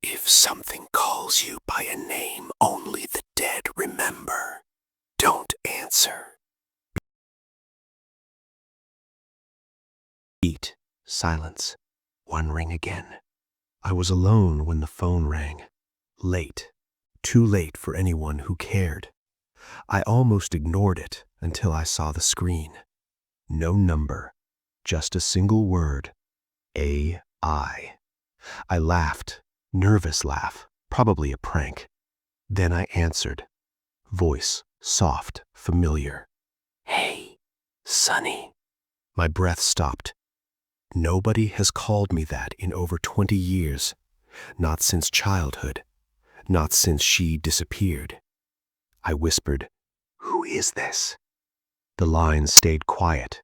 If something calls you by a name only the dead remember, don't answer. Beat, silence, one ring again. I was alone when the phone rang. Late, too late for anyone who cared. I almost ignored it until I saw the screen. No number, just a single word, AI. I laughed, nervous laugh, probably a prank. Then I answered, voice soft, familiar. Hey, Sonny. My breath stopped. Nobody has called me that in over 20 years. Not since childhood. Not since she disappeared. I whispered, who is this? The line stayed quiet.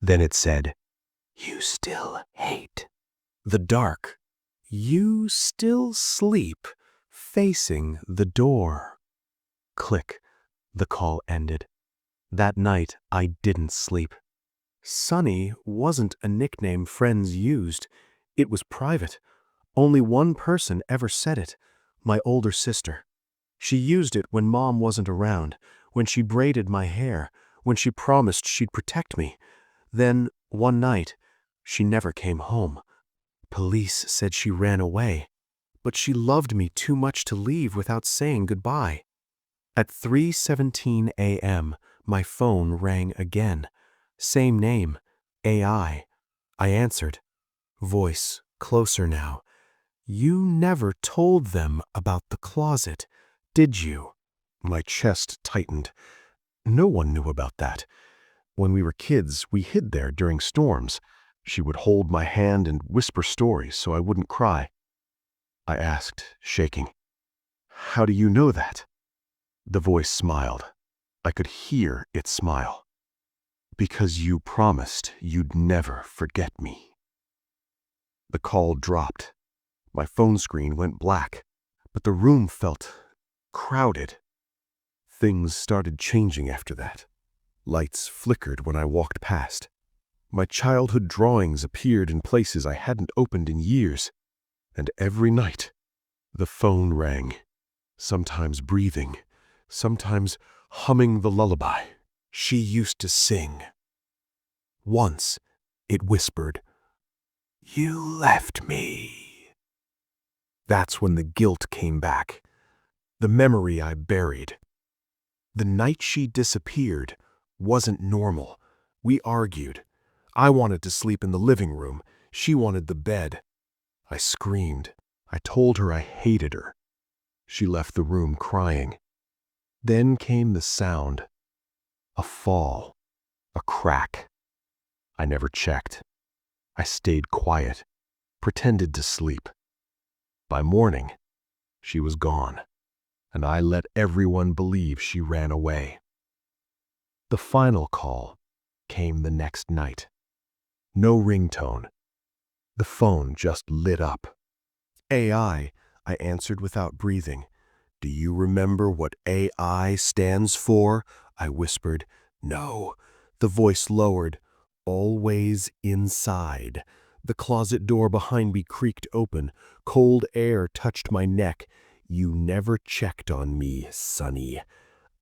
Then it said, you still hate. The dark. You still sleep, facing the door. Click. The call ended. That night, I didn't sleep. Sonny wasn't a nickname friends used. It was private. Only one person ever said it, my older sister. She used it when Mom wasn't around, when she braided my hair, when she promised she'd protect me. Then, one night, she never came home. Police said she ran away, but she loved me too much to leave without saying goodbye. At 3:17 a.m., my phone rang again. Same name, AI. I answered. Voice, closer now. You never told them about the closet, did you? My chest tightened. No one knew about that. When we were kids, we hid there during storms. She would hold my hand and whisper stories so I wouldn't cry. I asked, shaking, how do you know that? The voice smiled. I could hear it smile. Because you promised you'd never forget me. The call dropped. My phone screen went black, but the room felt crowded. Things started changing after that. Lights flickered when I walked past. My childhood drawings appeared in places I hadn't opened in years. And every night, the phone rang, sometimes breathing, sometimes humming the lullaby she used to sing. Once, it whispered, you left me. That's when the guilt came back, the memory I buried. The night she disappeared wasn't normal. We argued. I wanted to sleep in the living room. She wanted the bed. I screamed. I told her I hated her. She left the room crying. Then came the sound. A fall. A crack. I never checked. I stayed quiet, pretended to sleep. By morning, she was gone, and I let everyone believe she ran away. The final call came the next night. No ringtone. The phone just lit up. AI, I answered without breathing. Do you remember what AI stands for? I whispered. No. The voice lowered. Always inside. The closet door behind me creaked open. Cold air touched my neck. You never checked on me, Sonny.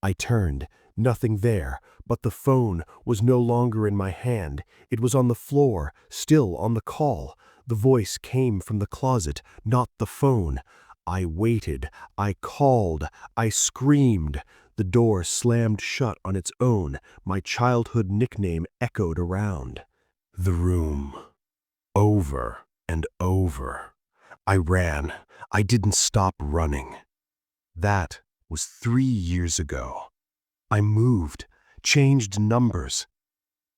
I turned. Nothing there, but the phone was no longer in my hand. It was on the floor, still on the call. The voice came from the closet, not the phone. I waited. I called. I screamed. The door slammed shut on its own. My childhood nickname echoed around. The room. Over and over. I ran. I didn't stop running. That was 3 years ago. I moved, changed numbers.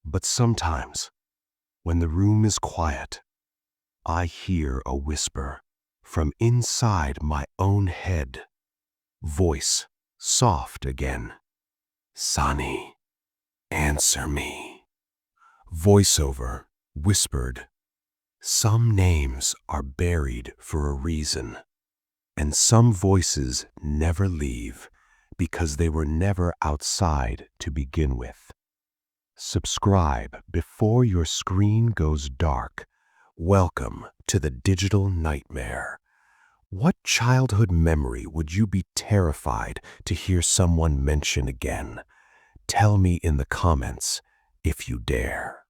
But sometimes, when the room is quiet, I hear a whisper from inside my own head. Voice soft again. Sonny, answer me. Voiceover whispered. Some names are buried for a reason, and some voices never leave because they were never outside to begin with. Subscribe before your screen goes dark. Welcome to the digital nightmare. What childhood memory would you be terrified to hear someone mention again? Tell me in the comments if you dare.